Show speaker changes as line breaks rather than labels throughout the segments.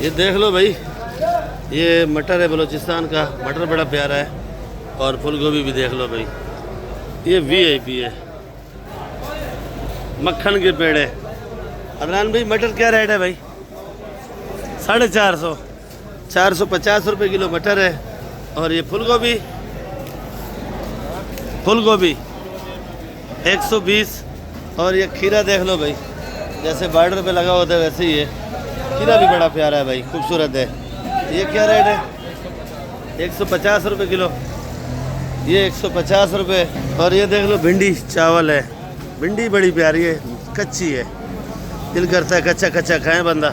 ये देख लो भाई, ये मटर है बलूचिस्तान का, मटर बड़ा प्यारा है। और फूल गोभी भी देख लो भाई, ये VIP है, मक्खन के पेड़ है। अदनान भाई मटर क्या रेट है भाई? 450, 450 रुपये किलो मटर है। और ये फूल गोभी 120। और ये खीरा देख लो भाई, जैसे बॉर्डर पे लगा होता है वैसे ही है। खीरा भी बड़ा प्यारा है भाई, खूबसूरत है। ये क्या रेट है? 150 रुपये किलो, ये 150 रुपये। और ये देख लो भिंडी चावल है, भिंडी बड़ी प्यारी है, कच्ची है, दिल करता है कच्चा कच्चा खाएं बंदा।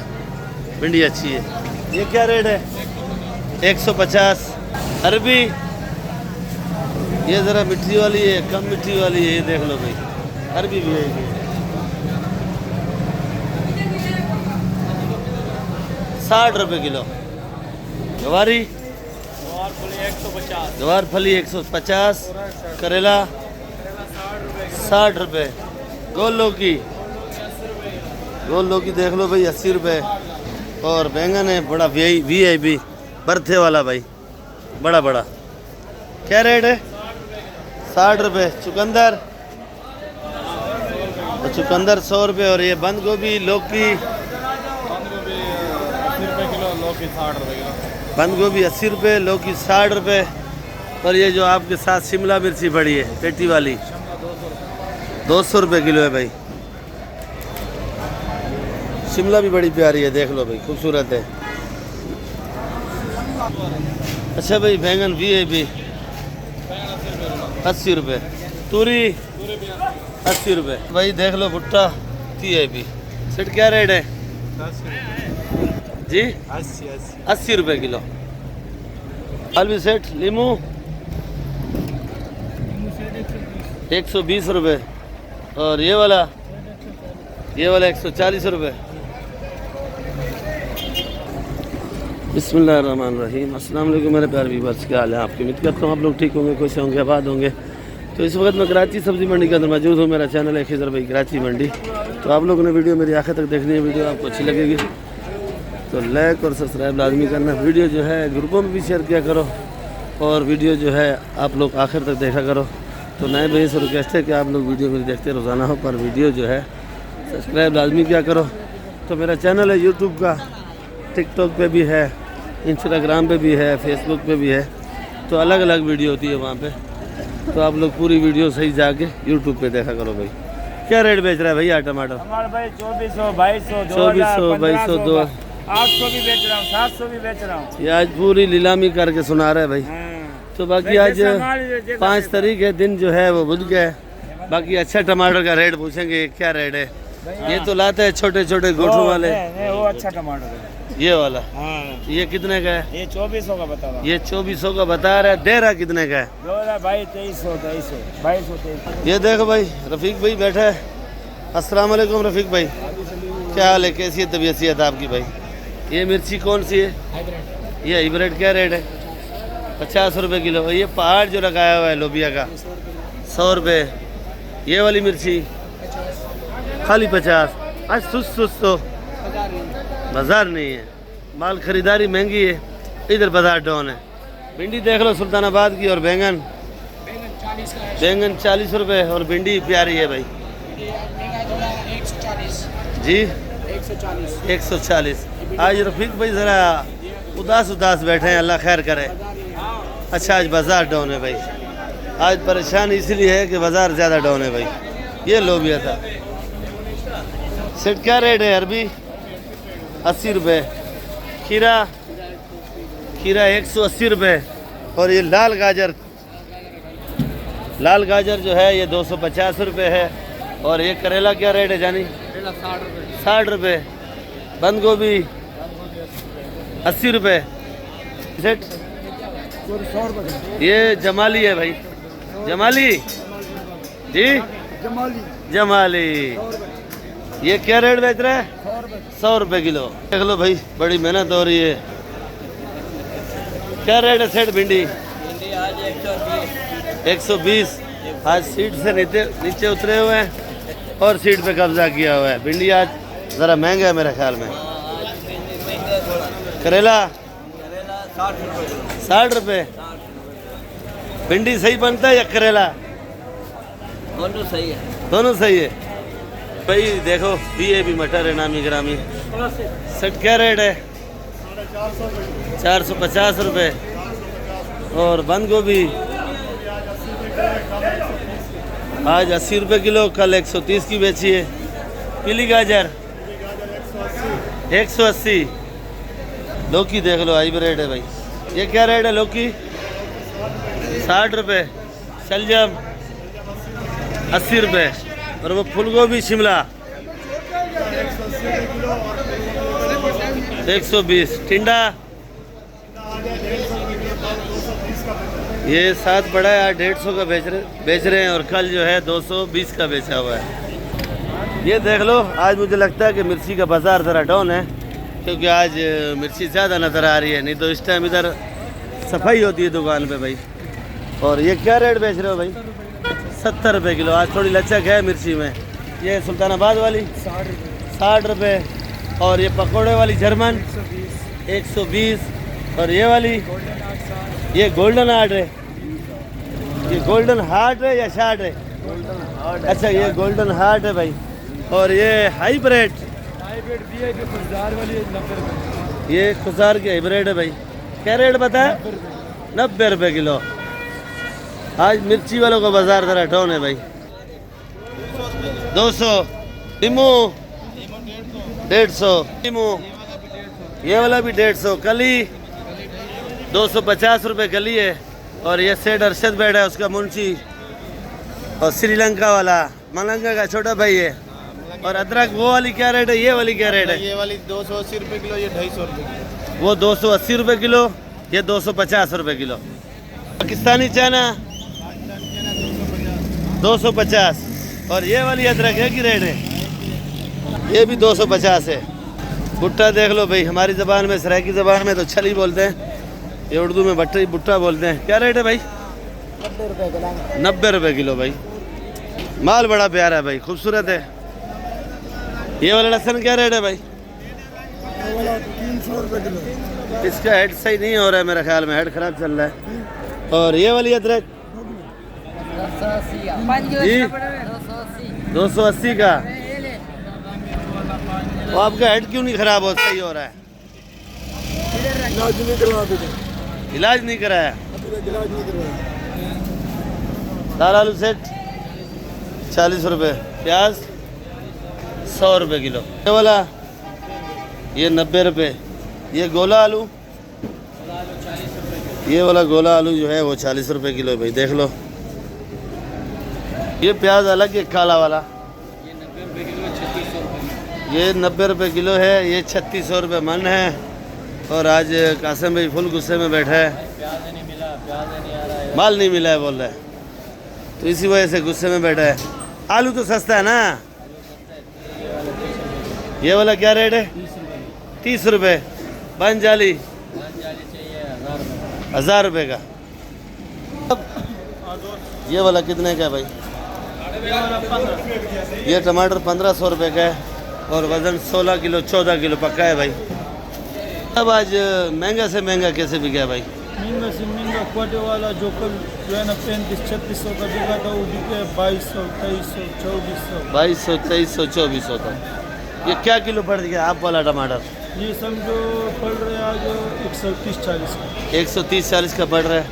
भिंडी अच्छी है। ये क्या रेट है? 150। अरबी ये ज़रा मिट्टी वाली है, कम मिट्टी वाली है, ये देख लो भाई, अरबी भी है। 60 रुपये किलो। गवारी गवार फली 150। करेला 60 रुपये। गोल लौकी देख लो भाई 80 रुपये। और बैंगन है बड़ा VIP बर्थे वाला भाई, बड़ा क्या रेट है? 60 रुपये। चुकंदर 100 रुपये। और ये बंद गोभी लौकी
80 रुपये किलो, लौकी 60 रुपये किलो।
बंद गोभी 80 रुपये, लौकी 60 रुपये। और ये जो आपके साथ शिमला मिर्ची बड़ी है पेटी वाली 200 रुपये किलो है भाई। शिमला भी बड़ी प्यारी है, देख लो भाई, खूबसूरत है। अच्छा भाई बैंगन VIP 80 रुपये। तूरी 80 रुपये भाई। देख लो भुट्टा VIP। सेट क्या रेट है जी? 80 रुपये किलो। आलू सेट। लीमू 120 रुपये। और ये वाला 140 रुपये। बिस्मिल्लाहिर्रहमानिर्रहीम। अस्सलाम वालेकुम मेरे प्यारे व्यूअर्स, क्या हाल है आपके? उम्मीद करता हूँ आप लोग ठीक होंगे, खुश होंगे, आबाद होंगे। तो इस वक्त मैं कराची सब्ज़ी मंडी के अंदर मौजूद हूँ। मेरा चैनल है खिजर भाई कराची मंडी। तो आप लोगों ने वीडियो मेरी आखिर तक देखनी है, वीडियो आपको अच्छी लगेगी तो लाइक और सब्सक्राइब लाजमी करना। वीडियो जो है ग्रुपों में भी शेयर किया करो, और वीडियो जो है आप लोग आखिर तक देखा करो। तो नए भाई से रिक्वेस्ट है कि आप लोग वीडियो मेरी देखते रोज़ाना हो, पर वीडियो जो है सब्सक्राइब लाजमी किया करो। तो मेरा चैनल है यूट्यूब का, टिकटॉक पे भी है, इंस्टाग्राम पे भी है, फेसबुक पे भी है। तो अलग अलग वीडियो होती है वहाँ पे। तो आप लोग पूरी वीडियो सही जाके यूट्यूब पे देखा करो भाई। क्या रेट बेच रहा है भैया टमाटर?
हमारे भाई 2400, 2200,
2200,
800 भी बेच रहा हूँ, 700 भी बेच रहा हूँ।
ये आज पूरी नीलामी करके सुना रहा है भाई। तो बाकी आज 5 तारीख है, दिन जो है वो बुध गया है। बाकी अच्छा टमाटर का रेट पूछेंगे क्या रेट है। ये तो लाता है छोटे छोटे गोठों वाले,
वो अच्छा टमाटर है
ये वाला।
हाँ।
ये कितने का है?
ये 2400 का बता रहा हूँ।
ये 2400 का बता रहा है। दे रहा कितने का है?
भाई 2300, 2200।
ये देखो भाई रफ़ीक भाई बैठा है। अस्सलाम वालेकुम रफ़ीक भाई, क्या हाल है, कैसी है तबीयत आपकी भाई? ये मिर्ची कौन सी है? ये हाइब्रिड क्या रेट है? 50 रुपये किलो। ये पहाड़ जो लगाया हुआ है लोबिया का 100 रुपये। ये वाली मिर्ची खाली 50। आज सुस्त तो बाजार नहीं है, माल खरीदारी महंगी है, इधर बाजार डाउन है। भिंडी देख लो सुल्तानाबाद की। और बैंगन 40 रुपये। और भिंडी प्यारी है भाई जी 140। आज रफ़ीक भाई ज़रा उदास बैठे हैं, अल्लाह खैर करे। अच्छा आज बाज़ार डाउन है भाई, आज परेशान इसलिए है कि बाज़ार ज़्यादा डाउन है भाई। ये लोबिया था। सेट क्या रेट है? अरबी 80 रुपये। खीरा 180 रुपये। और ये लाल गाजर जो है ये 250 रुपये है। और ये करेला क्या रेट है जानी? 60 रुपये। बंद गोभी 80 रुपये। सेट ये जमाली है भाई, जमाली जी, जमाली। ये क्या रेट बेच रहा है? 100 रुपये किलो। देख लो भाई बड़ी मेहनत हो रही है। क्या रेट है सेठ भिंडी?
आज
120। आज सीट से नीचे उतरे हुए हैं और सीट पे कब्जा किया हुआ है। भिंडी आज ज़रा महंगा है मेरे ख्याल में। करेला
करेला 60 रुपये किलो।
60 रुपये। भिंडी सही बनता है या करेला?
दोनों सही है।
दोनों सही है भाई। देखो भी मटर है नामी ग्रामी। सेट क्या रेट है? 450 रुपये। और बंद गोभी आज 80 रुपये किलो, कल 130 की बेची है। पीली गाजर 180। लौकी देख लो हाइब्रिड है भाई। ये क्या रेट है लौकी? 60 रुपये। शलजम 80 रुपये। और वो फूल गोभी शिमला 120। टिंडा ये 7 पड़ा है, आज 150 का बेच रहे हैं और कल जो है 220 का बेचा हुआ है। ये देख लो, आज मुझे लगता है कि मिर्ची का बाज़ार ज़रा डाउन है, क्योंकि आज मिर्ची ज़्यादा नज़र आ रही है, नहीं तो इस टाइम इधर सफाई होती है दुकान पे भाई। और ये क्या रेट बेच रहे हो भाई? 70 रुपये किलो। आज थोड़ी लचक है मिर्ची में। ये सुल्तानाबाद वाली 60 रुपये। और ये पकौड़े वाली जर्मन 120। और ये वाली ये गोल्डन हार्ट है। ये गोल्डन हार्ट है या शार्ट है? अच्छा ये गोल्डन हार्ट है भाई। और ये हाइब्रिड ये खुजार की हाइब्रिड है भाई। क्या रेट बताया? 90 रुपये किलो। आज मिर्ची वालों का बाजार ज़रा डाउन है भाई। 200। नींबू 150। नींबू ये वाला भी 150। कली 250 रुपये कली है। और ये सेठ अरशद बैठा है, उसका मुंशी। और श्रीलंका वाला मलंगा का छोटा भाई है। और अदरक वो वाली क्या रेट है? ये वाली क्या रेट है?
ये वाली 280 रुपये किलो, ये 250 रुपये किलो।
वो 280 रुपये किलो, ये 250 रुपये किलो। पाकिस्तानी चना 250। और ये वाली अदरक है कि रेट है? ये भी 250 है। भुट्टा देख लो भाई, हमारी ज़बान में सराइकी ज़बान में तो छली बोलते हैं, ये उर्दू में भट्टी भुट्टा बोलते हैं। क्या रेट है भाई?
90 रुपये किलो।
90 रुपये किलो भाई। माल बड़ा प्यारा है भाई, खूबसूरत है। ये वाला लहसुन क्या रेट है भाई?
300 रुपये किलो।
इसका हेड सही नहीं हो रहा है मेरे ख्याल में, हेड खराब चल रहा है। और ये वाली अदरक जी 280 का। वो आपका हेड क्यों नहीं खराब हो, सही हो रहा है? इलाज नहीं कराया। दाल आलू सेट 40 रुपये। प्याज 100 रुपये किलो। ये वाला ये 90 रुपये। ये गोला आलू, ये वाला गोला आलू जो है वो 40 रुपये किलो है भाई। देख लो, ये प्याज अलग है, काला वाला ये 90 रुपये किलो है। ये 3600 रुपये मन है। और आज कासिम भाई फुल गुस्से में बैठा है, माल नहीं मिला है बोल रहा है, तो इसी वजह से गुस्से में बैठा है। आलू तो सस्ता है ना। ये वाला क्या रेट है? 30 रुपये। बन जाली 1000 रुपये का। ये वाला कितने का है भाई? ये टमाटर 1500 रुपये का है। और वज़न 16 किलो 14 किलो पक्का है भाई। अब आज महंगा से महंगा कैसे बिका भाई?
महंगा से महंगा क्वाटे वाला जो कल जो है ना 3500-3600 का बिका था, वो बिके 2200, 2300, 2400।
2200, 2300, 2400 तक। ये क्या किलो पड़ गया आप वाला टमाटर?
ये समझो पड़ रहा है आज 130-40 का।
130-40 का पड़ रहा है।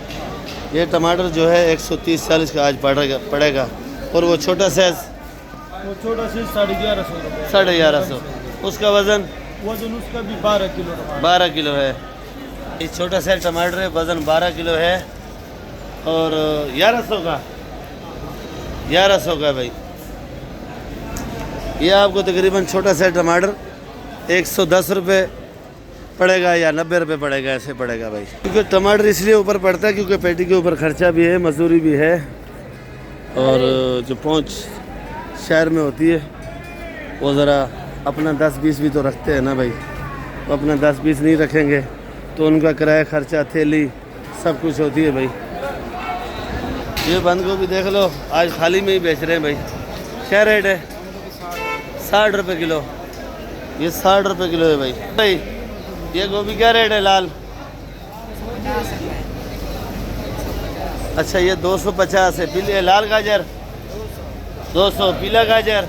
ये टमाटर जो है 130-40 का आज पड़ेगा। और वो छोटा साइज
वो छोटा साइज 1150 रुपये।
1150। उसका वज़न
उसका भी 12 किलो।
12 किलो है। ये छोटा साइज टमाटर है, वज़न 12 किलो है। और 1100 का 1100 का भाई। ये आपको तकरीबन छोटा साइज टमाटर 110 रुपये पड़ेगा या 90 रुपये पड़ेगा, ऐसे पड़ेगा भाई। क्योंकि टमाटर इसलिए ऊपर पड़ता है क्योंकि पेटी के ऊपर खर्चा भी है, मजदूरी भी है। और जो पहुँच शहर में होती है वो ज़रा अपना 10-20 भी तो रखते हैं ना भाई। वो अपना 10-20 नहीं रखेंगे तो उनका किराया खर्चा, थैली सब कुछ होती है भाई। ये बंद गोभी देख लो, आज खाली में ही बेच रहे हैं भाई। क्या रेट है? 60 रुपये किलो। ये 60 रुपये किलो है भाई। भाई ये गोभी क्या रेट है लाल? अच्छा ये 250 है। पीले लाल गाजर 200, पीला गाजर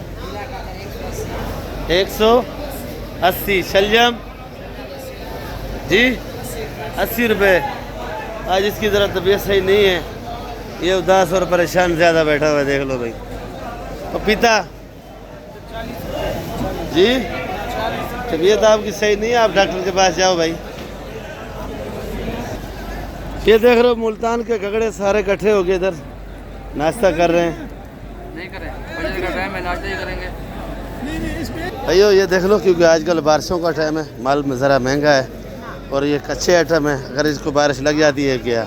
180, शलजम जी 80 रुपये। आज इसकी ज़रा तबीयत सही नहीं है, ये उदास और परेशान ज़्यादा बैठा हुआ है, देख लो भाई। पपीता जी, तबीयत आपकी सही नहीं है, आप डॉक्टर के पास जाओ भाई। ये देख रहे हो मुल्तान के ककड़े सारे इकट्ठे हो गए इधर नाश्ता कर रहे हैं।
नहीं करें, बजट का टाइम है, नाश्ता ही करेंगे।
भाइयों ये देख लो, क्योंकि आजकल बारिशों का टाइम है, माल में ज़रा महंगा है और ये कच्चे आइटम है, अगर इसको बारिश लग जाती है क्या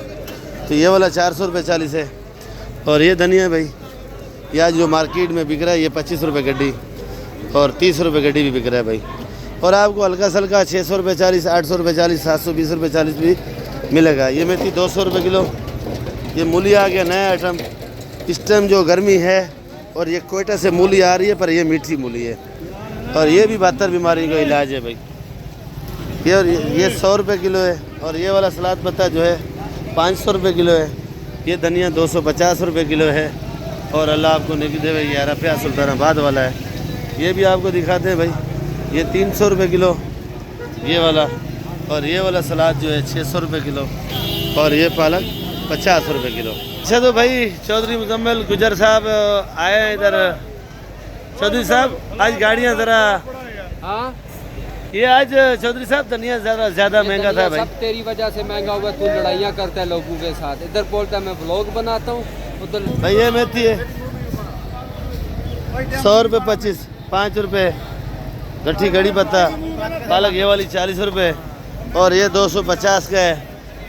तो ये वाला 400 रुपये 40 है। और ये धनिया भाई, ये आज जो मार्केट में बिक रहा है ये 25 रुपये गड्डी और 30 रुपये गड्डी भी बिक रहा है भाई। और आपको हल्का सल्का 600 रुपये 40, 800 रुपये 40, 720 रुपये 40 भी मिलेगा। ये मेथी 200 रुपये किलो। ये मूली आ गया नया आइटम, इस टाइम जो गर्मी है और ये कोयटा से मूली आ रही है, पर ये मीठी मूली है और ये भी 72 बीमारी का इलाज है भाई। ये 100 रुपये किलो है। और ये वाला सलाद पत्ता जो है 500 रुपये किलो है। ये धनिया 250 रुपये किलो है। और अल्लाह आपको नेकी दे भाई, 11 रुपया सुल्तानाबाद वाला है, ये भी आपको दिखाते हैं भाई। ये 300 रुपये किलो ये वाला। और ये वाला सलाद जो है 600 रुपये किलो। और ये पालक 50 रुपये किलो। अच्छा तो भाई चौधरी मुजम्मिल गुजर साहब आए हैं इधर। चौधरी साहब आज गाड़ियाँ ज़रा,
हाँ
ये आज चौधरी साहब धनिया ज़्यादा महंगा था भाई।
सब तेरी वजह से महंगा हुआ, तू लड़ाइयाँ करता है लोगों के साथ। इधर बोलता है मैं व्लॉग बनाता हूँ, उधर
भाई ये मेथी है 100 रुपये 25, 5 रुपये गट्ठी कड़ी पत्ता। पालक ये वाली 40 रुपये और ये 250 का है।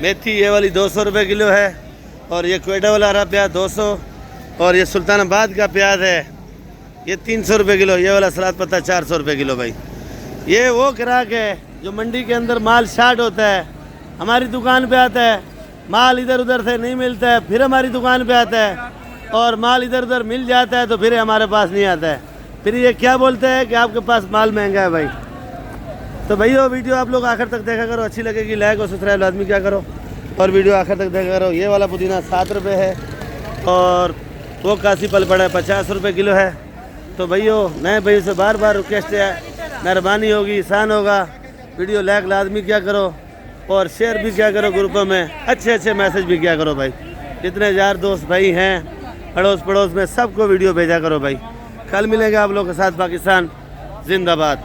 मेथी ये वाली 200 रुपये किलो है। और ये कोयटा वाला हरा प्याज 200। और ये सुल्तानाबाद का प्याज है, ये 300 रुपये किलो। ये वाला सलाद पत्ता 400 रुपये किलो भाई। ये वो ग्राहक है जो मंडी के अंदर माल शार्ट होता है, हमारी दुकान पे आता है, माल इधर उधर से नहीं मिलता है, फिर हमारी दुकान पे आता है। और माल इधर उधर मिल जाता है तो फिर हमारे पास नहीं आता है। फिर ये क्या बोलते हैं कि आपके पास माल महंगा है भाई। तो भैया वीडियो आप लोग आखिर तक देखा करो, अच्छी लगेगी लाइक और सब्सक्राइब लाजमी क्या करो और वीडियो आखिर तक देखा करो। ये वाला पुदीना 7 रुपये है और वो कासी पल पड़ा है 50 रुपये किलो है। तो भैया नए भाई से बार बार रिक्वेस्ट है, मेहरबानी होगी, एहसान होगा, वीडियो लाइक लाजमी क्या करो और शेयर भी क्या करो ग्रुपों में, अच्छे मैसेज भी क्या करो भाई। जितने यार दोस्त भाई हैं अड़ोस पड़ोस में सबको वीडियो भेजा करो भाई। कल मिलेंगे आप लोग के साथ। पाकिस्तान जिंदाबाद।